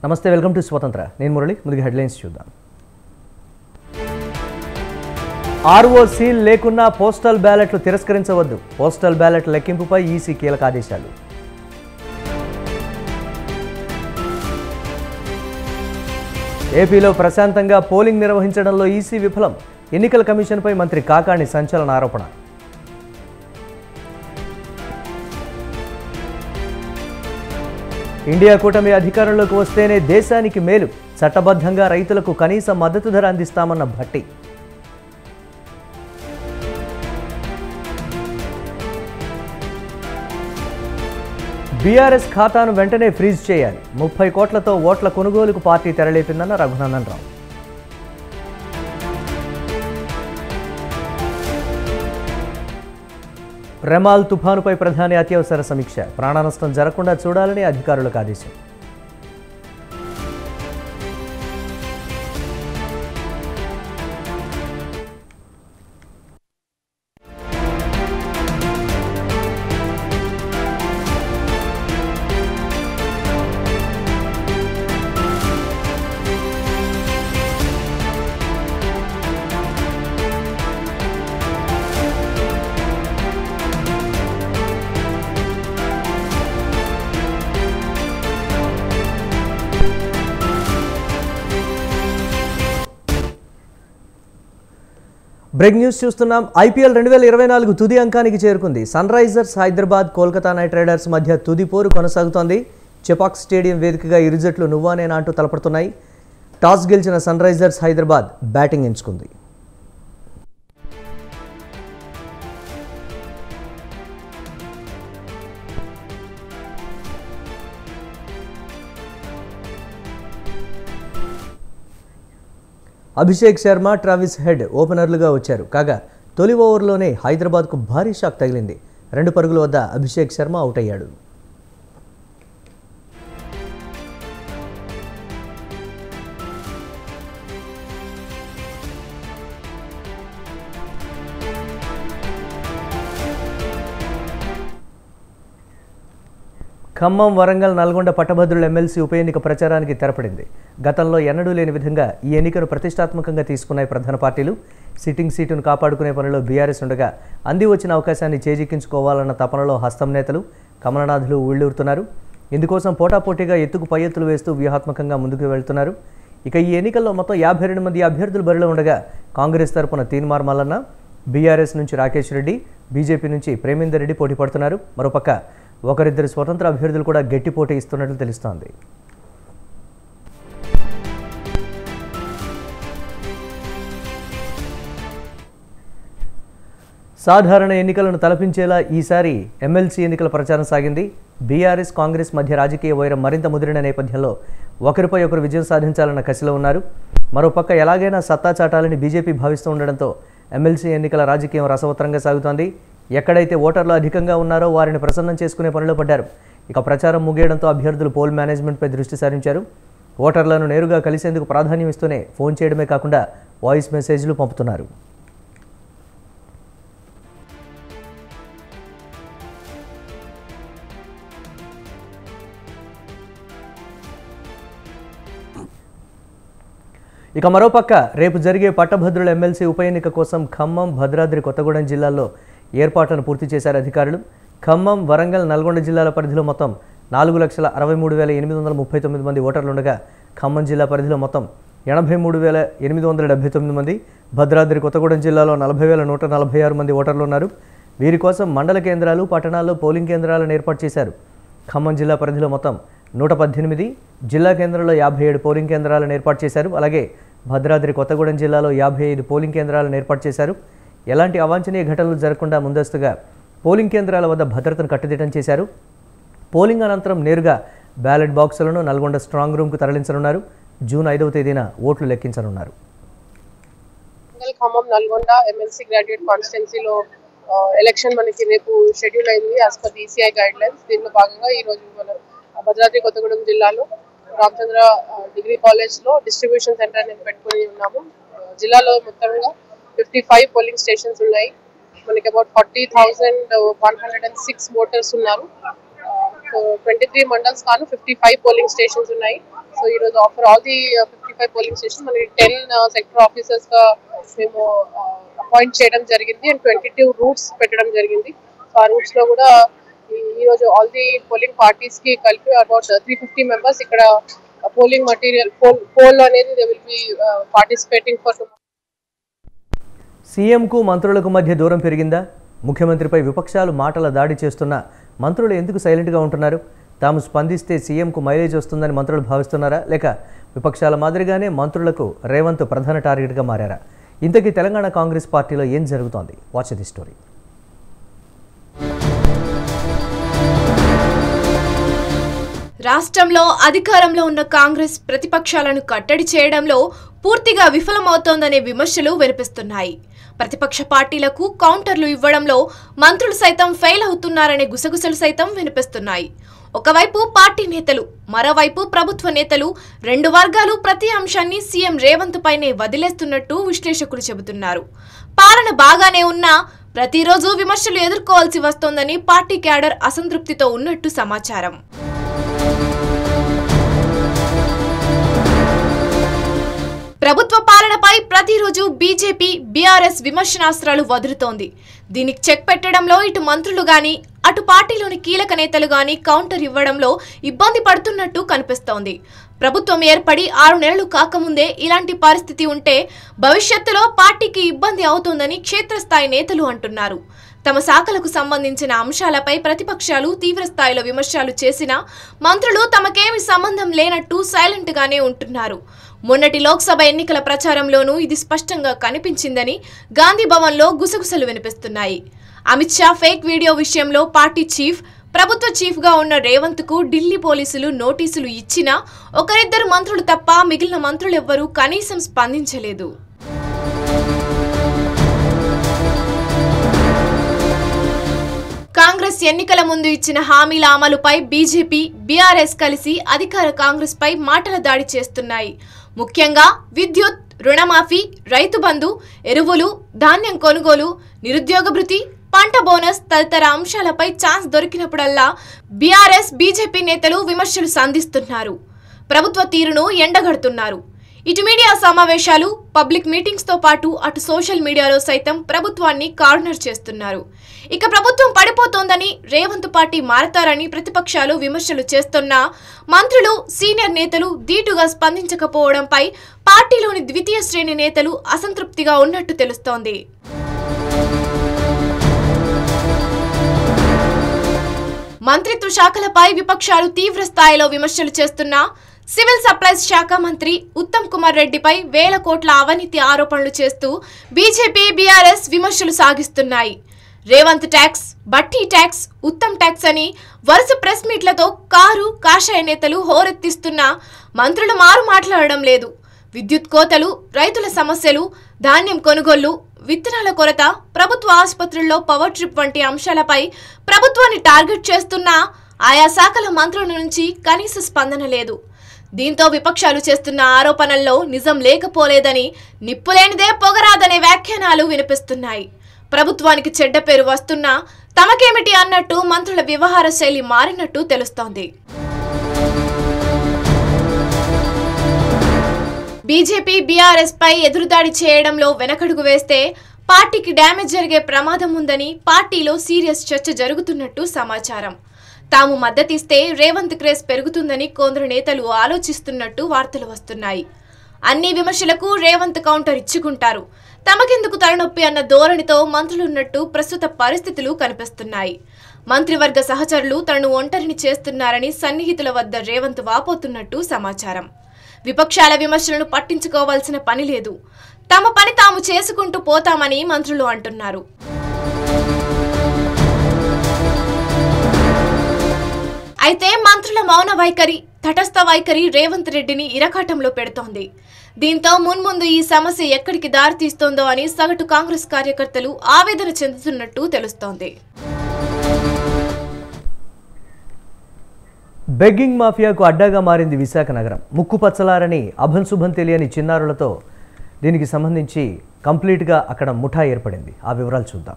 నమస్తే, welcome to స్వతంత్ర. నేను మురళి. ముందుగా హెడ్లైన్స్ చూద్దాం. ఆర్ఓ సీల్ లేకున్నా పోస్టల్ బ్యాలెట్లు తిరస్కరించవద్దు. పోస్టల్ బ్యాలెట్ లెక్కింపుపై ఈసీ కీలక ఆదేశాలు. ఏపీలో ప్రశాంతంగా పోలింగ్ నిర్వహించడంలో ఈసీ విఫలం. ఎన్నికల కమిషన్పై మంత్రి కాకాణి సంచలన ఆరోపణ. ఇండియా కూటమి అధికారంలోకి వస్తేనే దేశానికి మేలు. చట్టబద్ధంగా రైతులకు కనీస మద్దతు ధర అందిస్తామన్న భట్టి. బీఆర్ఎస్ ఖాతాను వెంటనే ఫ్రీజ్ చేయాలి. 30 కోట్లతో ఓట్ల కొనుగోలుకు పార్టీ తెరలేపిందన్న రఘునందన్ రావు. రెమాల్ తుఫానుపై ప్రధాని అత్యవసర సమీక్ష. ప్రాణనష్టం జరగకుండా చూడాలని అధికారులకు ఆదేశం. బ్రేక్ న్యూస్ చూస్తున్నాం. ఐపీఎల్ 2024 తుది అంకానికి చేరుకుంది. Sunrisers Hyderabad, Kolkata Knight Riders మధ్య తుది పోరు కొనసాగుతోంది. చెపాక్ స్టేడియం వేదికగా ఇరు జట్లు నువ్వా నేనా అంటూ తలపడుతున్నాయి. టాస్ గెలిచిన సన్ రైజర్స్ హైదరాబాద్ బ్యాటింగ్ ఎంచుకుంది. అభిషేక్ శర్మ, ట్రావిస్ హెడ్ ఓపెనర్లుగా వచ్చారు. కాగా తొలి ఓవర్లోనే హైదరాబాద్కు భారీ షాక్ తగిలింది. 2 పరుగుల వద్ద అభిషేక్ శర్మ అవుట్ అయ్యాడు. ఖమ్మం, వరంగల్, నల్గొండ పట్టభద్రుల ఎమ్మెల్సీ ఉప ఎన్నిక ప్రచారానికి తెరపడింది. గతంలో ఎన్నడూ లేని విధంగా ఈ ఎన్నికను ప్రతిష్టాత్మకంగా తీసుకున్నాయి ప్రధాన పార్టీలు. సిట్టింగ్ సీటును కాపాడుకునే పనిలో బీఆర్ఎస్ ఉండగా అంది వచ్చిన అవకాశాన్ని చేజిక్కించుకోవాలన్న తపనలో హస్తం నేతలు, కమలనాథులు ఊళ్ళూరుతున్నారు. ఇందుకోసం పోటాపోటీగా ఎత్తుకు పై ఎత్తులు వేస్తూ వ్యూహాత్మకంగా ముందుకు వెళ్తున్నారు. ఇక ఈ ఎన్నికల్లో మొత్తం 52 మంది అభ్యర్థులు బరిలో ఉండగా కాంగ్రెస్ తరపున తీన్మార్ మల్లన్న, బీఆర్ఎస్ నుంచి రాకేష్ రెడ్డి, బీజేపీ నుంచి ప్రేమేందర్ రెడ్డి పోటీ పడుతున్నారు. మరోపక్క ఒకరిద్దరు స్వతంత్ర అభ్యర్థులు కూడా గట్టి పోటీ ఇస్తున్నట్లు తెలుస్తోంది. సాధారణ ఎన్నికలను తలపించేలా ఈసారి ఎమ్మెల్సీ ఎన్నికల ప్రచారం సాగింది. బీఆర్ఎస్, కాంగ్రెస్ మధ్య రాజకీయ వైరం మరింత ముదిరిన నేపథ్యంలో ఒకరిపై ఒకరు విజయం సాధించాలన్న కసిలో ఉన్నారు. మరోపక్క ఎలాగైనా సత్తా చాటాలని బీజేపీ భావిస్తూ ఉండడంతో ఎమ్మెల్సీ ఎన్నికల రాజకీయం రసవత్తరంగా సాగుతోంది. ఎక్కడైతే ఓటర్లు అధికంగా ఉన్నారో వారిని ప్రసన్నం చేసుకునే పనిలో పడ్డారు. ఇక ప్రచారం ముగియడంతో అభ్యర్థులు పోల్ మేనేజ్మెంట్పై దృష్టి సారించారు. ఓటర్లను నేరుగా కలిసేందుకు ప్రాధాన్యం ఇస్తూనే ఫోన్ చేయడమే కాకుండా వాయిస్ మెసేజ్లు పంపుతున్నారు. ఇక మరోపక్క రేపు జరిగే పట్టభద్రుల ఎమ్మెల్సీ ఉప ఎన్నిక కోసం ఖమ్మం, భద్రాద్రి కొత్తగూడెం జిల్లాల్లో ఏర్పాట్లను పూర్తి చేశారు అధికారులు. ఖమ్మం, వరంగల్, నల్గొండ జిల్లాల పరిధిలో మొత్తం 4,63,839 మంది ఓటర్లుండగా ఖమ్మం జిల్లా పరిధిలో మొత్తం 83,879 మంది, భద్రాద్రి కొత్తగూడెం జిల్లాలో 40,146 మంది ఓటర్లు ఉన్నారు. వీరి కోసం మండల కేంద్రాలు, పట్టణాల్లో పోలింగ్ కేంద్రాలను ఏర్పాటు చేశారు. ఖమ్మం జిల్లా పరిధిలో మొత్తం 118, జిల్లా కేంద్రంలో 57 పోలింగ్ కేంద్రాలను ఏర్పాటు చేశారు. అలాగే భద్రాద్రి కొత్తగూడెం జిల్లాలో 55 పోలింగ్ కేంద్రాలను ఏర్పాటు చేశారు. ఎలాంటి అవాంఛనీయ ఘటనలు జరగకుండా ముందస్తుగా పోలింగ్ కేంద్రాల వద్ద భద్రతను కట్టుదిట్టం చేశారు. పోలింగ్ అనంతరం నేరుగా బ్యాలెట్ బాక్సులను నల్గొండ స్ట్రాంగ్ రూమ్కు తరలించనున్నారు. జూన్ 5వ తేదీన ఓట్లు లెక్కించనున్నారు. ఖమ్మం, నల్గొండ ఎమ్మెల్సీ గ్రాడ్యుయేట్ కాన్స్టిట్యున్సీలో ఎలక్షన్ మనకి రేపు షెడ్యూల్ అయింది as per ECI guide lines. దీనిలో భాగంగా ఈ రోజు మన భద్రాద్రి కొత్తగూడెం జిల్లాలో రామచంద్ర డిగ్రీ కాలేజ్లో డిస్ట్రిబ్యూషన్ సెంటర్ అనేది పెట్టుకుని ఉన్నాము. జిల్లాలో మొత్తంగా 55 పోలింగ్ స్టేషన్స్ ఉన్నాయి. మనకి అబౌట్ 40,106 ఓటర్స్ ఉన్నారు. సో 23 మండల్స్ కాను 55 పోలింగ్ స్టేషన్స్ ఉన్నాయి. సో ఈ రోజు offer all the 55 polling station మనకి 10 సెక్టర్ ఆఫీసర్స్ గా మేము అపాయింట్ చేయడం జరిగింది అండ్ 22 రూట్స్ పెట్టడం జరిగింది. సో ఆ రూట్స్ లో కూడా ఈ రోజు ఆల్ ది పోలింగ్ పార్టీస్ కి కలిపి అబౌట్ 350 మెంబర్స్ ఇక్కడ పోలింగ్ మటీరియల్ పోల్ అనేది they will be participating for. సీఎంకు మంత్రులకు మధ్య దూరం పెరిగిందా? ముఖ్యమంత్రిపై విపక్షాలు మాటల దాడి చేస్తున్న మంత్రులు ఎందుకు సైలెంట్గా ఉంటున్నారు? తాము స్పందిస్తే సీఎంకు మైలేజ్ వస్తుందని మంత్రులు భావిస్తున్నారా, లేక విపక్షాల మాదిరిగానే మంత్రులకు రేవంత్ ప్రధాన టార్గెట్గా మారారా? ఇంతకీ తెలంగాణ కాంగ్రెస్ పార్టీలో ఏం జరుగుతోంది? Watch the story. రాష్ట్రంలో అధికారంలో ఉన్న కాంగ్రెస్ ప్రతిపక్షాలను కట్టడి చేయడంలో పూర్తిగా విఫలమవుతోందనే విమర్శలు వినిపిస్తున్నాయి. ప్రతిపక్ష పార్టీలకు కౌంటర్లు ఇవ్వడంలో మంత్రులు సైతం ఫెయిల్ అవుతున్నారనే గుసగుసలు సైతం వినిపిస్తున్నాయి. ఒకవైపు పార్టీ నేతలు, మరోవైపు ప్రభుత్వ నేతలు, రెండు వర్గాలు ప్రతి అంశాన్ని సీఎం రేవంత్ పైనే వదిలేస్తున్నట్టు విశ్లేషకులు చెబుతున్నారు. పాలన బాగానే ఉన్నా ప్రతిరోజు విమర్శలు ఎదుర్కోవాల్సి వస్తోందని పార్టీ క్యాడర్ అసంతృప్తితో ఉన్నట్టు సమాచారం. ప్రభుత్వ పాలనపై ప్రతిరోజు బీజేపీ, బీఆర్ఎస్ విమర్శనాస్త్రాలు వదులుతోంది. దీనికి చెక్ పెట్టడంలో ఇటు మంత్రులు గాని, అటు పార్టీలోని కీలక నేతలు గాని కౌంటర్ ఇవ్వడంలో ఇబ్బంది పడుతున్నట్టు కనిపిస్తోంది. ప్రభుత్వం ఏర్పడి 6 నెలలు కాకముందే ఇలాంటి పరిస్థితి ఉంటే భవిష్యత్తులో పార్టీకి ఇబ్బంది అవుతోందని క్షేత్రస్థాయి నేతలు అంటున్నారు. తమ శాఖలకు సంబంధించిన అంశాలపై ప్రతిపక్షాలు తీవ్రస్థాయిలో విమర్శలు చేసినా మంత్రులు తమకేమీ సంబంధం లేనట్టు సైలెంట్ గానే ఉంటున్నారు. మొన్నటి లోక్సభ ఎన్నికల ప్రచారంలోనూ ఇది స్పష్టంగా కనిపించిందని గాంధీ భవన్లో గుసగుసలు వినిపిస్తున్నాయి. అమిత్ షా ఫేక్ వీడియో విషయంలో పార్టీ చీఫ్, ప్రభుత్వ చీఫ్ గా ఉన్న రేవంత్ కు ఢిల్లీ పోలీసులు నోటీసులు ఇచ్చినా ఒకరిద్దరు మంత్రులు తప్ప మిగిలిన మంత్రులెవ్వరూ కనీసం స్పందించలేదు. కాంగ్రెస్ ఎన్నికల ముందు ఇచ్చిన హామీల అమలుపై బీజేపీ, బీఆర్ఎస్ కలిసి అధికార కాంగ్రెస్ పై మాటల దాడి చేస్తున్నాయి. ముఖ్యంగా విద్యుత్, రుణమాఫీ, రైతు బంధు, ఎరువులు, ధాన్యం కొనుగోలు, నిరుద్యోగ భృతి, పంట బోనస్ తదితర అంశాలపై ఛాన్స్ దొరికినప్పుడల్లా బీఆర్ఎస్, బీజేపీ నేతలు విమర్శలు సంధిస్తున్నారు. ప్రభుత్వ తీరును ఎండగడుతున్నారు. ఇటు మీడియా సమావేశాలు, పబ్లిక్ మీటింగ్స్ తో పాటు అటు సోషల్ మీడియాలో సైతం ప్రభుత్వాన్ని కార్నర్ చేస్తున్నారు. ఇక ప్రభుత్వం పడిపోతోందని, రేవంత్ పార్టీ మారతారని ప్రతిపక్షాలు విమర్శలు చేస్తున్నా మంత్రులు, సీనియర్ నేతలు ధీటుగా స్పందించకపోవడంపై పార్టీలోని ద్వితీయ శ్రేణి నేతలు అసంతృప్తిగా ఉన్నట్టు తెలుస్తోంది. మంత్రిత్వ శాఖలపై విపక్షాలు తీవ్ర స్థాయిలో విమర్శలు చేస్తున్నా సివిల్ సప్లైస్ శాఖ మంత్రి ఉత్తమ్ కుమార్ రెడ్డిపై వేల కోట్ల అవినీతి ఆరోపణలు చేస్తూ బీజేపీ, బీఆర్ఎస్ విమర్శలు సాగిస్తున్నాయి. రేవంత్ ట్యాక్స్, బట్టి ట్యాక్స్, ఉత్తమ్ ట్యాక్స్ అని వరుస ప్రెస్ మీట్లతో కాషాయ నేతలు హోరెత్తిస్తున్నా మంత్రులు మారు మాట్లాడడం లేదు. విద్యుత్ కోతలు, రైతుల సమస్యలు, ధాన్యం కొనుగోళ్లు, విత్తనాల కొరత, ప్రభుత్వ ఆసుపత్రుల్లో పవర్ ట్రిప్ వంటి అంశాలపై ప్రభుత్వాన్ని టార్గెట్ చేస్తున్నా ఆయా శాఖల మంత్రుల నుంచి కనీస స్పందన లేదు. దీంతో విపక్షాలు చేస్తున్న ఆరోపణల్లో నిజం లేకపోలేదని, నిప్పులేనిదే పొగరాదనే వ్యాఖ్యానాలు వినిపిస్తున్నాయి. ప్రభుత్వానికి చెడ్డ పేరు వస్తున్నా తమకేమిటి అన్నట్టు మంత్రుల వ్యవహార శైలి మారినట్టు తెలుస్తోంది. బీజేపీ, బీఆర్ఎస్ పై ఎదురుదాడి చేయడంలో వెనకడుగు వేస్తే పార్టీకి డ్యామేజ్ జరిగే ప్రమాదం ఉందని పార్టీలో సీరియస్ చర్చ జరుగుతున్నట్టు సమాచారం. తాము మద్దతిస్తే రేవంత్ క్రేజ్ పెరుగుతుందని కొందరు నేతలు ఆలోచిస్తున్నట్టు వార్తలు వస్తున్నాయి. అన్ని విమర్శలకు రేవంత్ కౌంటర్ ఇచ్చుకుంటారు. తమకెందుకు తలనొప్పి అన్న ధోరణితో మంత్రులున్నట్టు ప్రస్తుత పరిస్థితులు కనిపిస్తున్నాయి. మంత్రివర్గ సహచరులు తనను ఒంటరిని చేస్తున్నారని సన్నిహితుల వద్ద రేవంత్ వాపోతున్నట్టు సమాచారం. విపక్షాల విమర్శలను పట్టించుకోవాల్సిన పని లేదు, తమ పని తాము చేసుకుంటూ పోతామని మంత్రులు అంటున్నారు. అయితే మంత్రుల మౌన వైఖరి, తటస్థ వైఖరి రేవంత్ రెడ్డిని ఇరకాటంలో పెడుతోంది. దీంతో మున్ముందు ఈ సమస్య ఎక్కడికి దారితీస్తోందో అని సగటు కాంగ్రెస్ కార్యకర్తలు ఆవేదన చెందుతున్నట్టు తెలుస్తోంది. బెగ్గింగ్ మాఫియాకు అడ్డాగా మారింది విశాఖ నగరం. ముక్కుపచ్చలారని అభంశుభం తెలియని చిన్నారులతో దీనికి సంబంధించి కంప్లీట్గా అక్కడ ముఠా ఏర్పడింది. ఆ వివరాలు చూద్దాం.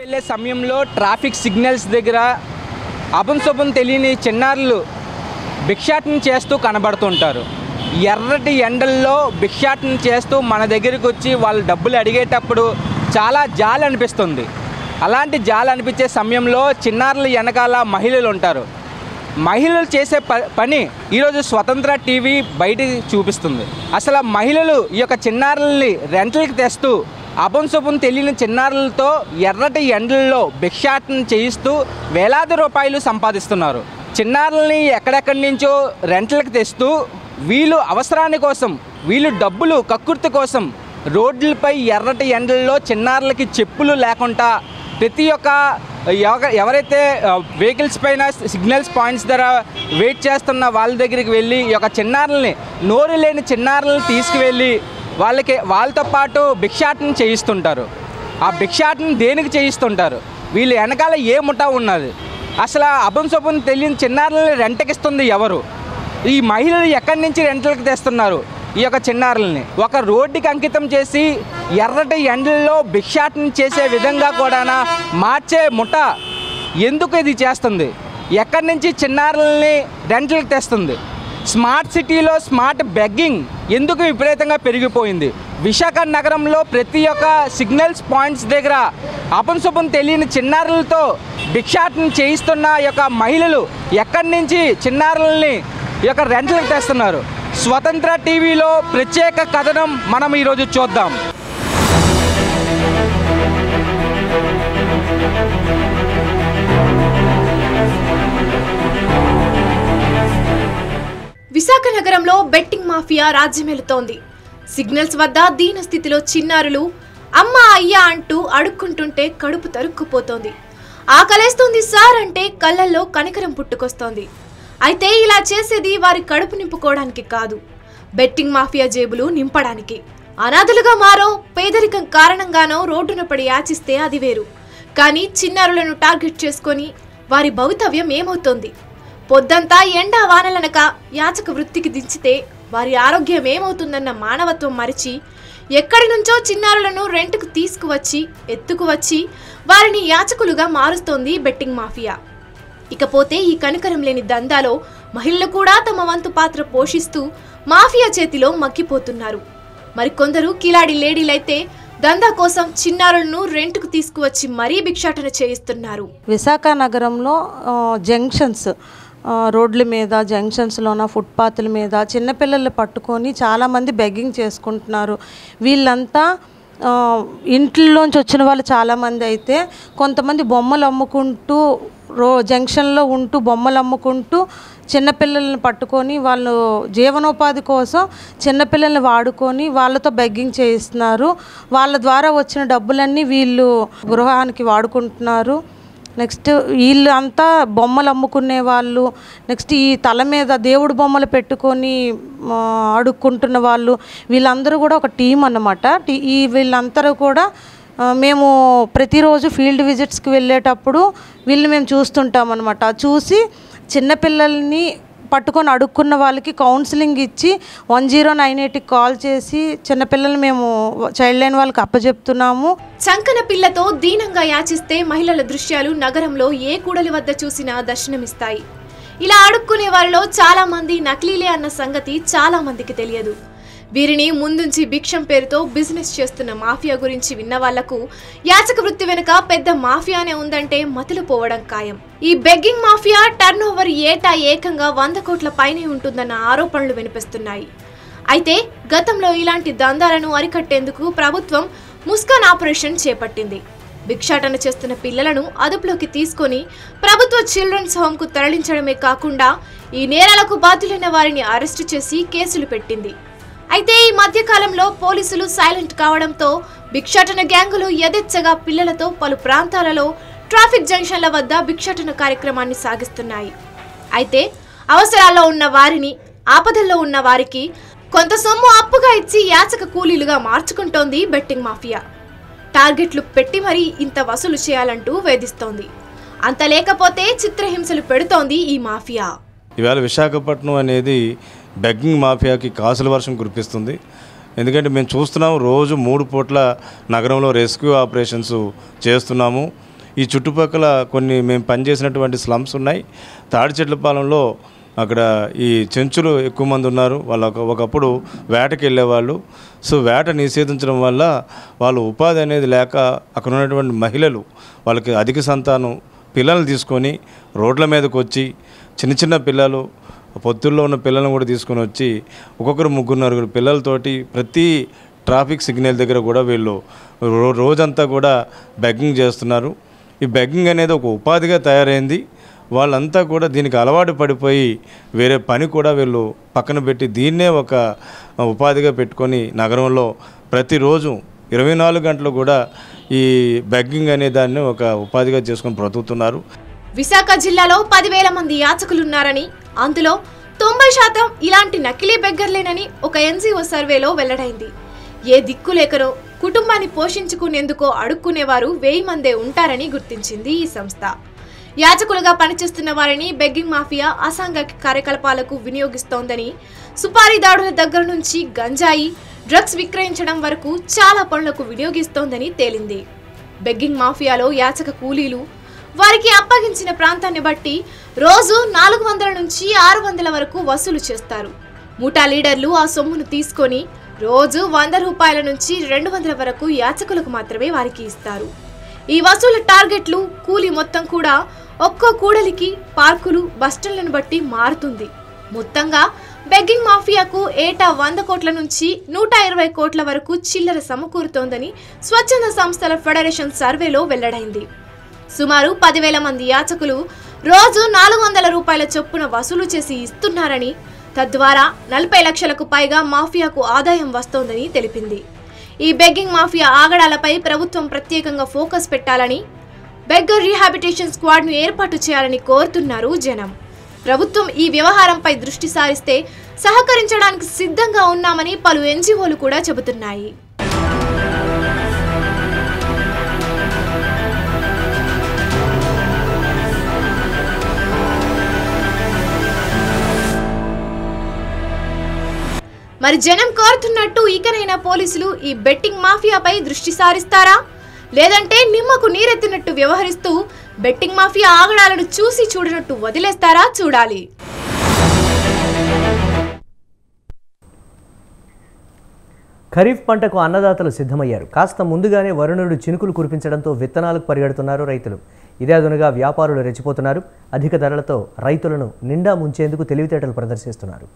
వెళ్ళే సమయంలో ట్రాఫిక్ సిగ్నల్స్ దగ్గర అభంశుభం తెలియని చిన్నారులు భిక్షాటన చేస్తూ కనబడుతుంటారు. ఎర్రటి ఎండల్లో భిక్షాటన చేస్తూ మన దగ్గరికి వచ్చి వాళ్ళు డబ్బులు అడిగేటప్పుడు చాలా జాలి అనిపిస్తుంది. అలాంటి జాలి అనిపించే సమయంలో చిన్నారుల వెనకాల మహిళలు ఉంటారు. మహిళలు చేసే పని ఈరోజు స్వతంత్ర టీవీ బయటికి చూపిస్తుంది. అసలు మహిళలు ఈ యొక్క చిన్నారుల్ని రెంట్లకి తెస్తూ అభంశుభం తెలియని చిన్నారులతో ఎర్రటి ఎండల్లో భిక్షాటన చేయిస్తూ వేలాది రూపాయలు సంపాదిస్తున్నారు. చిన్నారుల్ని ఎక్కడెక్కడి నుంచో రెంట్లకి తెస్తూ వీళ్ళు అవసరాని కోసం, వీళ్ళు డబ్బులు కక్కుర్తి కోసం రోడ్లపై ఎర్రటి ఎండల్లో చిన్నారులకి చెప్పులు లేకుండా ప్రతి ఒక్క ఎవరైతే వెహికల్స్ పైన సిగ్నల్స్ పాయింట్స్ దగ్గర వెయిట్ చేస్తున్న వాళ్ళ దగ్గరికి వెళ్ళి ఈ యొక్క చిన్నారుల్ని, నోరు లేని చిన్నారులను తీసుకువెళ్ళి వాళ్ళతో పాటు భిక్షాటన చేయిస్తుంటారు. ఆ భిక్షాటన దేనికి చేయిస్తుంటారు? వీళ్ళు వెనకాల ఏ ముఠా ఉన్నది? అసలు అభంశుభం తెలియని చిన్నారులని రెంటకిస్తుంది ఎవరు? ఈ మహిళలు ఎక్కడి నుంచి రెంట్లకు తెస్తున్నారు ఈ యొక్క చిన్నారుల్ని? ఒక రోడ్డుకి అంకితం చేసి ఎర్రటి ఎండల్లో భిక్షాటన చేసే విధంగా కూడా మార్చే ముఠ ఎందుకు ఇది చేస్తుంది? ఎక్కడి నుంచి చిన్నారుల్ని రెంట్లకు తెస్తుంది? స్మార్ట్ సిటీలో స్మార్ట్ బెగ్గింగ్ ఎందుకు విపరీతంగా పెరిగిపోయింది? విశాఖ నగరంలో ప్రతి ఒక్క సిగ్నల్స్ పాయింట్స్ దగ్గర అభంశుభం తెలియని చిన్నారులతో భిక్షాటన చేయిస్తున్న యొక్క మహిళలు ఎక్కడి నుంచి చిన్నారుల్ని ఈ యొక్క రెంట్లకు తెస్తున్నారు? స్వతంత్ర టీవీలో ప్రత్యేక కథనం మనం ఈరోజు చూద్దాం. విశాఖ నగరంలో బెట్టింగ్ మాఫియా రాజ్యమేలుతోంది. సిగ్నల్స్ వద్ద దీన స్థితిలో చిన్నారులు అమ్మ అయ్యా అంటూ అడుక్కుంటుంటే కడుపు తరుక్కుపోతోంది. ఆకలేస్తుంది సార్ అంటే కళ్ళల్లో కనికరం పుట్టుకొస్తోంది. అయితే ఇలా చేసేది వారి కడుపు నింపుకోవడానికి కాదు, బెట్టింగ్ మాఫియా జేబులు నింపడానికి. అనాథలుగా మారో పేదరికం కారణంగానో రోడ్డున పడి యాచిస్తే అది వేరు. కానీ చిన్నారులను టార్గెట్ చేసుకొని వారి భవితవ్యం ఏమవుతోంది? పొద్దంతా ఎండా వానలనక యాచక వృత్తికి దించితే వారి ఆరోగ్యం ఏమవుతుందన్న మానవత్వం మరిచి ఎక్కడి నుంచో చిన్నారులను రెంట్కు తీసుకువచ్చి ఎత్తుకువచ్చి వారిని యాచకులుగా మారుస్తోంది బెట్టింగ్ మాఫియా. ఇకపోతే ఈ కనికరం లేని దందాలో మహిళలు కూడా తమ వంతు పాత్ర పోషిస్తూ మాఫియా చేతిలో మగ్గిపోతున్నారు. మరికొందరు కిలాడి లేడీలైతే దందా కోసం చిన్నారులను రెంట్కు తీసుకువచ్చి మరీ భిక్షాటన చేయిస్తున్నారు. విశాఖ నగరంలో జంక్షన్స్, రోడ్ల మీద, జంక్షన్స్లోన ఫుట్పాత్ల మీద చిన్నపిల్లలు పట్టుకొని చాలామంది బెగ్గింగ్ చేసుకుంటున్నారు. వీళ్ళంతా ఇంట్లోంచి వచ్చిన వాళ్ళు చాలామంది అయితే కొంతమంది బొమ్మలు అమ్ముకుంటూ జంక్షన్లో ఉంటూ బొమ్మలు అమ్ముకుంటూ చిన్నపిల్లల్ని పట్టుకొని వాళ్ళు జీవనోపాధి కోసం చిన్నపిల్లల్ని వాడుకొని వాళ్ళతో బెగ్గింగ్ చేయిస్తున్నారు. వాళ్ళ ద్వారా వచ్చిన డబ్బులన్నీ వీళ్ళు గృహానికి వాడుకుంటున్నారు. నెక్స్ట్ వీళ్ళు అంతా బొమ్మలు అమ్ముకునే వాళ్ళు, నెక్స్ట్ ఈ తల మీద దేవుడు బొమ్మలు పెట్టుకొని అడుక్కుంటున్న వాళ్ళు, వీళ్ళందరూ కూడా ఒక టీం అన్నమాట. వీళ్ళందరూ కూడా మేము ప్రతిరోజు ఫీల్డ్ విజిట్స్కి వెళ్ళేటప్పుడు వీళ్ళని మేము చూస్తుంటాం అన్నమాట. చూసి చిన్నపిల్లల్ని పట్టుకొని అడుక్కున్న వాళ్ళకి కౌన్సిలింగ్ ఇచ్చి 1098కి కాల్ చేసి చిన్నపిల్లల్ని మేము చైల్డ్ లైన్ వాళ్ళకి అప్పచెప్తున్నాము. చంకన పిల్లతో దీనంగా యాచిస్తే మహిళల దృశ్యాలు నగరంలో ఏ కూడలి వద్ద చూసినా దర్శనమిస్తాయి. ఇలా అడుక్కునే వారిలో చాలా మంది నకిలీలే అన్న సంగతి చాలా మందికి తెలియదు. వీరిని ముందుంచి భిక్షం పేరుతో బిజినెస్ చేస్తున్న మాఫియా గురించి విన్న వాళ్లకు యాచక వృత్తి వెనుక పెద్ద మాఫియానే ఉందంటే మతులు పోవడం ఖాయం. ఈ బెగ్గింగ్ మాఫియా టర్న్ ఓవర్ ఏటా ఏకంగా 100 కోట్ల పైనే ఉంటుందన్న ఆరోపణలు వినిపిస్తున్నాయి. అయితే గతంలో ఇలాంటి దందాలను అరికట్టేందుకు ప్రభుత్వం ముస్కాన్ ఆపరేషన్ చేపట్టింది. భిక్షాటన చేస్తున్న పిల్లలను అదుపులోకి తీసుకొని ప్రభుత్వ చిల్డ్రన్స్ హోమ్కు తరలించడమే కాకుండా ఈ నేరాలకు బాధ్యులైన వారిని అరెస్టు చేసి కేసులు పెట్టింది. అయితే ఈ మధ్యకాలంలో పోలీసులు సైలెంట్ కావడంతో భిక్షాటన గ్యాంగులు యథేచ్ఛగా పిల్లలతో పలు ప్రాంతాలలో ట్రాఫిక్ జంక్షన్ల వద్ద భిక్షాటన కార్యక్రమాన్ని సాగిస్తున్నాయి. అయితే అవసరాల్లో ఉన్న వారిని, ఆపదల్లో ఉన్న వారికి కొంత సొమ్ము అప్పుగా ఇచ్చి యాచక కూలీలుగా మార్చుకుంటోంది బెట్టింగ్ మాఫియా. టార్గెట్లు పెట్టి మరీ ఇంత వసూలు చేయాలంటూ వేధిస్తోంది. అంత లేకపోతే చిత్రహింసలు పెడుతోంది ఈ మాఫియా. ఇవాళ విశాఖపట్నం అనేది బెగ్గింగ్ మాఫియాకి కాసుల వర్షం కురిపిస్తుంది. ఎందుకంటే మేము చూస్తున్నాము, రోజు 3 పూట్ల నగరంలో రెస్క్యూ ఆపరేషన్స్ చేస్తున్నాము. ఈ చుట్టుపక్కల కొన్ని మేము పనిచేసినటువంటి స్లమ్స్ ఉన్నాయి. తాడిచెట్లపాలెంలో అక్కడ ఈ చెంచులు ఎక్కువ మంది ఉన్నారు. వాళ్ళు ఒకప్పుడు వేటకి వెళ్ళేవాళ్ళు. సో వేట నిషేధించడం వల్ల వాళ్ళు ఉపాధి అనేది లేక అక్కడ ఉన్నటువంటి మహిళలు వాళ్ళకి అధిక సంతానం పిల్లల్ని తీసుకొని రోడ్ల మీదకి వచ్చి చిన్న చిన్న పిల్లలు పొత్తుల్లో ఉన్న పిల్లలను కూడా తీసుకొని వచ్చి ఒక్కొక్కరు 3-4 పిల్లలతోటి ప్రతి ట్రాఫిక్ సిగ్నల్ దగ్గర కూడా వీళ్ళు రోజంతా కూడా బెగ్గింగ్ చేస్తున్నారు. ఈ బెగ్గింగ్ అనేది ఒక ఉపాధిగా తయారైంది. వాళ్ళంతా కూడా దీనికి అలవాటు పడిపోయి వేరే పని కూడా వీళ్ళు పక్కన పెట్టి దీన్నే ఒక ఉపాధిగా పెట్టుకొని నగరంలో ప్రతిరోజు 24 గంటలు కూడా ఈ బెగ్గింగ్ అనే దాన్ని ఒక ఉపాధిగా చేసుకొని బ్రతుకుతున్నారు. విశాఖ జిల్లాలో 10,000 మంది యాచకులున్నారని, అందులో 90% ఇలాంటి నకిలీ బెగ్గర్లేనని ఒక ఎన్జిఓ సర్వేలో వెల్లడైంది. ఏ దిక్కు లేకనో కుటుంబాన్ని పోషించుకునేందుకో అడుక్కునేవారు 1000 మందే ఉంటారని గుర్తించింది ఈ సంస్థ. యాచకులుగా పనిచేస్తున్న వారిని బెగ్గింగ్ మాఫియా అసాంఘిక కార్యకలాపాలకు వినియోగిస్తోందని, సుపారీ దాడుల దగ్గర నుంచి గంజాయి, డ్రగ్స్ విక్రయించడం వరకు చాలా పనులకు వినియోగిస్తోందని తేలింది. బెగ్గింగ్ మాఫియాలో యాచక కూలీలు వారికి అప్పగించిన ప్రాంతాన్ని బట్టి రోజు 400 నుంచి 600 వరకు వసూలు చేస్తారు. ముఠా లీడర్లు ఆ సొమ్మును తీసుకొని రోజు 100 రూపాయల నుంచి 200 వరకు యాచకులకు మాత్రమే వారికి ఇస్తారు. ఈ వసూలు టార్గెట్లు, కూలీ మొత్తం కూడా ఒక్కో కూడలికి, పార్కులు, బస్టాండ్లను బట్టి మారుతుంది. మొత్తంగా బెగ్గింగ్ మాఫియాకు ఏటా 100 కోట్ల నుంచి 120 కోట్ల వరకు చిల్లర సమకూరుతోందని స్వచ్ఛంద సంస్థల ఫెడరేషన్ సర్వేలో వెల్లడైంది. సుమారు 10,000 మంది యాచకులు రోజు 400 రూపాయల చొప్పున వసూలు చేసి ఇస్తున్నారని, తద్వారా 40 లక్షలకు పైగా మాఫియాకు ఆదాయం వస్తోందని తెలిపింది. ఈ బెగ్గింగ్ మాఫియా ఆగడాలపై ప్రభుత్వం ప్రత్యేకంగా ఫోకస్ పెట్టాలని, బెగ్గర్ రీహాబిటేషన్ స్క్వాడ్ను ఏర్పాటు చేయాలని కోరుతున్నారు జనం. ప్రభుత్వం ఈ వ్యవహారంపై దృష్టి సారిస్తే సహకరించడానికి సిద్ధంగా ఉన్నామని పలు ఎన్జిఓలు కూడా చెబుతున్నాయి. మరి జనం కోరుతున్నట్టు ఇకనైనా పోలీసులు ఈ బెట్టింగ్ మాఫియాపై దృష్టి సారిస్తారా, లేదంటే నిమ్మకు నీరెత్తినట్టు వ్యవహరిస్తూ బెట్టింగ్ మాఫియా ఆగడాలను చూసి చూడనట్టు వదిలేస్తారా చూడాలి. ఖరీఫ్ పంటకు అన్నదాతలు సిద్ధమయ్యారు. కాస్త ముందుగానే వరుణుడు చినుకులు కురిపించడంతో విత్తనాలకు పరిగెడుతున్నారు రైతులు. ఇదే అదునుగా వ్యాపారులు రెచ్చిపోతున్నారు. అధిక ధరలతో రైతులను నిండా ముంచేందుకు తెలివితేటలు ప్రదర్శిస్తున్నారు.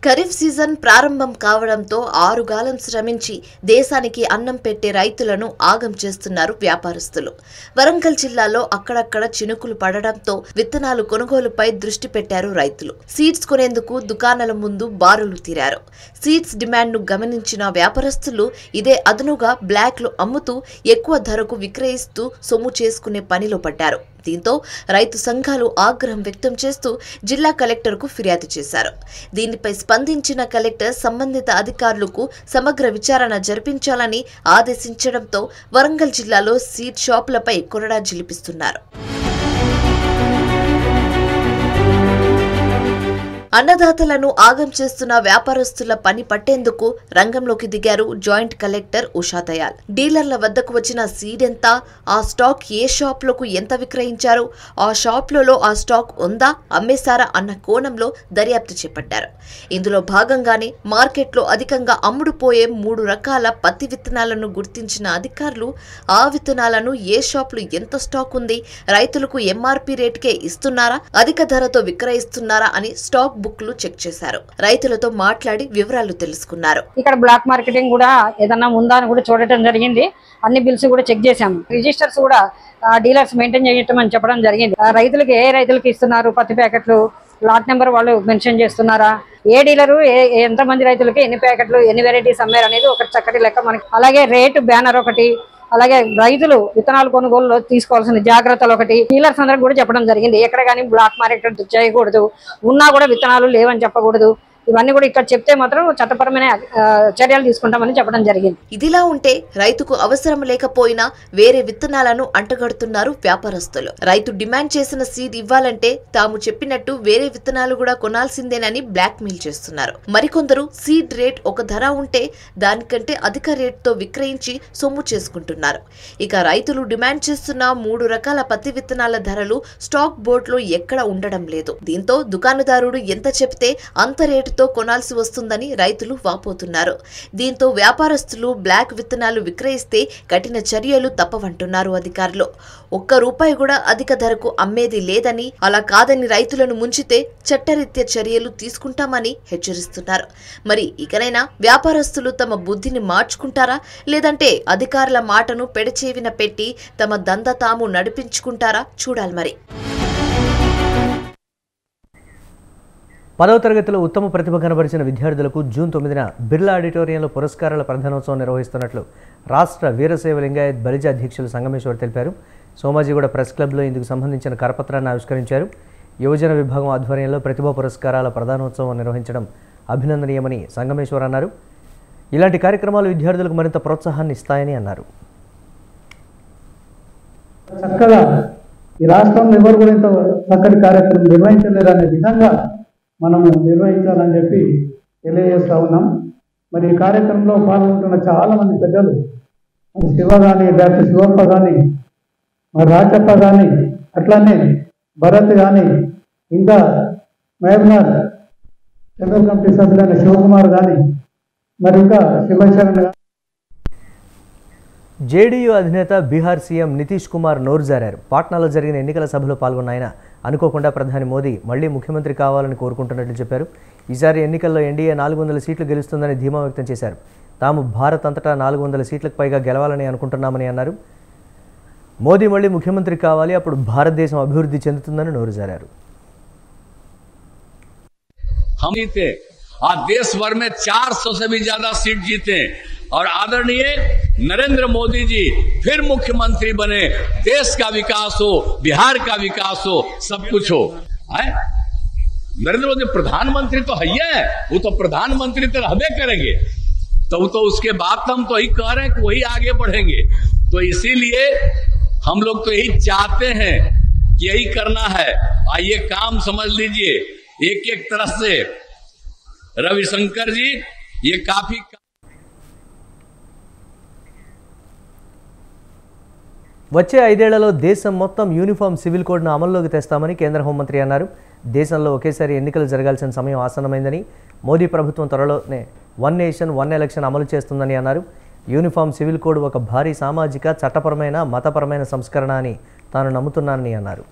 ఖరీఫ్ సీజన్ ప్రారంభం కావడంతో 6 గాలం శ్రమించి దేశానికి అన్నం పెట్టే రైతులను ఆగం చేస్తున్నారు వ్యాపారస్తులు. వరంగల్ జిల్లాలో అక్కడక్కడ చినుకులు పడడంతో విత్తనాలు కొనుగోలుపై దృష్టి పెట్టారు రైతులు. సీడ్స్ కొనేందుకు దుకాణాల ముందు బారులు తీరారు. సీడ్స్ డిమాండ్ను గమనించిన వ్యాపారస్తులు ఇదే అదనుగా బ్లాక్లు అమ్ముతూ ఎక్కువ ధరకు విక్రయిస్తూ సొమ్ము చేసుకునే పనిలో పడ్డారు. దీంతో రైతు సంఘాలు ఆగ్రహం వ్యక్తం చేస్తూ జిల్లా కలెక్టర్కు ఫిర్యాదు చేశారు. దీనిపై స్పందించిన కలెక్టర్ సంబంధిత అధికారులకు సమగ్ర విచారణ జరిపించాలని ఆదేశించడంతో వరంగల్ జిల్లాలో సీడ్ షాపులపై కొరడా జిలిపిస్తున్నారు. అన్నదాతలను ఆగం చేస్తున్న వ్యాపారస్తుల పని పట్టేందుకు రంగంలోకి దిగారు జాయింట్ కలెక్టర్ ఉషాదయాల్. డీలర్ల వద్దకు వచ్చిన సీడ్ ఎంత, ఆ స్టాక్ ఏ షాపులకు ఎంత విక్రయించారు, ఆ షాపులలో ఆ స్టాక్ ఉందా, అమ్మేశారా అన్న కోణంలో దర్యాప్తు చేపట్టారు. ఇందులో భాగంగానే మార్కెట్లో అధికంగా అమ్ముడుపోయే 3 రకాల పత్తి విత్తనాలను గుర్తించిన అధికారులు ఆ విత్తనాలను ఏ షాపులు ఎంత స్టాక్ ఉంది, రైతులకు ఎంఆర్పీ రేటుకే ఇస్తున్నారా, అధిక ధరతో విక్రయిస్తున్నారా అని స్టాక్ బుక్లు చెక్ చేశారు. రైతులతో మాట్లాడి వివరాలు తెలుసుకున్నారు. ఇక్కడ బ్లాక్ మార్కెటింగ్ కూడా ఏదన్నా ఉందా అని కూడా చూడటం జరిగింది. అన్ని బిల్స్ కూడా చెక్ చేశాము. రిజిస్టర్స్ కూడా డీలర్స్ మెయింటైన్ చేయటం అని చెప్పడం జరిగింది. రైతులకు ఏ రైతులకు ఇస్తున్నారు పత్తి ప్యాకెట్లు, లాట్ నెంబర్ వాళ్ళు మెన్షన్ చేస్తున్నారా, ఏ డీలరు ఎంత మంది రైతులకి ఎన్ని ప్యాకెట్లు ఎన్ని వెరైటీస్ అమ్మారు అనేది ఒక చక్కటి లెక్క మనకి. అలాగే రేటు బ్యానర్ ఒకటి, అలాగే రైతులు విత్తనాలు కొనుగోలులో తీసుకోవాల్సిన జాగ్రత్తలు ఒకటి డీలర్స్ అందరికి కూడా చెప్పడం జరిగింది. ఎక్కడ కానీ బ్లాక్ మార్కెట్ చేయకూడదు, ఉన్నా కూడా విత్తనాలు లేవని చెప్పకూడదు. ఇవన్నీ కూడా ఇక్కడ చెప్తే మాత్రం చట్టపరమైన చర్యలు తీసుకుంటామని చెప్పడం జరిగింది. ఇదిలా ఉంటే రైతుకు అవసరం లేకపోయినా వేరే విత్తనాలను అంటగడుతున్నారు వ్యాపారస్తులు. రైతు డిమాండ్ చేసిన సీడ్ ఇవ్వాలంటే తాము చెప్పినట్టు వేరే విత్తనాలు కూడా కొనాల్సిందేనని బ్లాక్ మెయిల్ చేస్తున్నారు. మరికొందరు సీడ్ రేట్ ఒక ధర ఉంటే దానికంటే అధిక రేటుతో విక్రయించి సొమ్ము చేసుకుంటున్నారు. ఇక రైతులు డిమాండ్ చేస్తున్న 3 రకాల పత్తి విత్తనాల ధరలు స్టాక్ బోర్డులో ఎక్కడ ఉండడం లేదు. దీంతో దుకాణదారుడు ఎంత చెప్తే అంత రేటుతో కొనాల్సి వస్తుందని రైతులు వాపోతున్నారు. దీంతో వ్యాపారస్తులు బ్లాక్ విత్తనాలు విక్రయిస్తే కఠిన చర్యలు తప్పవంటున్నారు అధికారులు. ₹1 కూడా అధిక ధరకు అమ్మేది లేదని, అలా కాదని రైతులను ముంచితే చట్టరీత్యా చర్యలు తీసుకుంటామని హెచ్చరిస్తున్నారు. మరి ఇకనైనా వ్యాపారస్తులు తమ బుద్ధిని మార్చుకుంటారా, లేదంటే అధికారుల మాటను పెడచేవిన పెట్టి తమ దందా తాము నడిపించుకుంటారా చూడాలి. మరి 10వ తరగతిలో ఉత్తమ ప్రతిభ కనబరిచిన విద్యార్థులకు జూన్ 9న బిర్లా ఆడిటోరియంలో పురస్కారాల ప్రధానోత్సవం నిర్వహిస్తున్నట్లు రాష్ట్ర వీరశైవ లింగాయత్ బలిజ అధ్యక్షులు సంగమేశ్వర్ తెలిపారు. సోమాజిగూడ ప్రెస్ క్లబ్లో ఇందుకు సంబంధించిన కరపత్రాన్ని ఆవిష్కరించారు. యువజన విభాగం ఆధ్వర్యంలో ప్రతిభా పురస్కారాల ప్రధానోత్సవం నిర్వహించడం అభినందనీయమని సంగమేశ్వర్ అన్నారు. ఇలాంటి కార్యక్రమాలు విద్యార్థులకు మరింత ప్రోత్సాహాన్ని ఇస్తాయని అన్నారు. చక్కగా ఈ రాష్ట్రంలో ఎవరు కూడా ఇంత చక్కటి కార్యక్రమం నిర్వహించలేరనే విధంగా మనము నిర్వహించాలని చెప్పి తెలియజేస్తూ ఉన్నాం. మరి ఈ కార్యక్రమంలో పాల్గొంటున్న చాలామంది పెద్దలు, శివ కానీ, డాక్టర్ శివప్ప కానీ, మరి రాజప్ప కానీ, అట్లానే భరత్ కానీ, ఇంకా మహబూబ్నగర్ జనరల్ కమిటీ సభ్యులైన శివకుమార్ కానీ, మరి ఇంకా శివశరణ్ కానీ. జేడీయూ అధినేత బీహార్ సీఎం నితీష్ కుమార్ నోరు జారారు. పాట్నాలో జరిగిన ఎన్నికల సభలో పాల్గొన్న ఆయన అనుకోకుండా ప్రధాని మోదీ మళ్లీ ముఖ్యమంత్రి కావాలని కోరుకుంటున్నట్లు చెప్పారు. ఈసారి ఎన్నికల్లో ఎన్డీఏ 400 సీట్లు గెలుస్తుందని ధీమా వ్యక్తం చేశారు. తాము భారత్ అంతటా 400 సీట్లకు పైగా గెలవాలని అనుకుంటున్నామని అన్నారు. మోదీ మళ్లీ ముఖ్యమంత్రి కావాలి, అప్పుడు భారతదేశం అభివృద్ధి చెందుతుందని నోరు జారారు. देश भर में 400 से भी ज्यादा सीट जीते और आदरणीय नरेंद्र मोदी जी फिर मुख्यमंत्री बने, देश का विकास हो, बिहार का विकास हो, सब कुछ हो। नरेंद्र मोदी प्रधानमंत्री तो है, वो तो प्रधानमंत्री तो रहबे करेंगे, तो उसके बाद हम तो यही कह रहे हैं कि वही आगे बढ़ेंगे। तो इसीलिए हम लोग तो यही चाहते हैं कि यही करना है। आइए काम समझ लीजिए, एक एक तरह से रविशंकर जी ये काफी వచ్చే 5 ఏళ్లలో దేశం మొత్తం యూనిఫామ్ సివిల్ కోడ్ను అమల్లోకి తెస్తామని కేంద్ర హోంమంత్రి అన్నారు. దేశంలో ఒకేసారి ఎన్నికలు జరగాల్సిన సమయం ఆసన్నమైందని, మోదీ ప్రభుత్వం త్వరలోనే 1 నేషన్ 1 ఎలక్షన్ అమలు చేస్తుందని అన్నారు. యూనిఫామ్ సివిల్ కోడ్ ఒక భారీ సామాజిక, చట్టపరమైన, మతపరమైన సంస్కరణ అని తాను నమ్ముతున్నానని అన్నారు.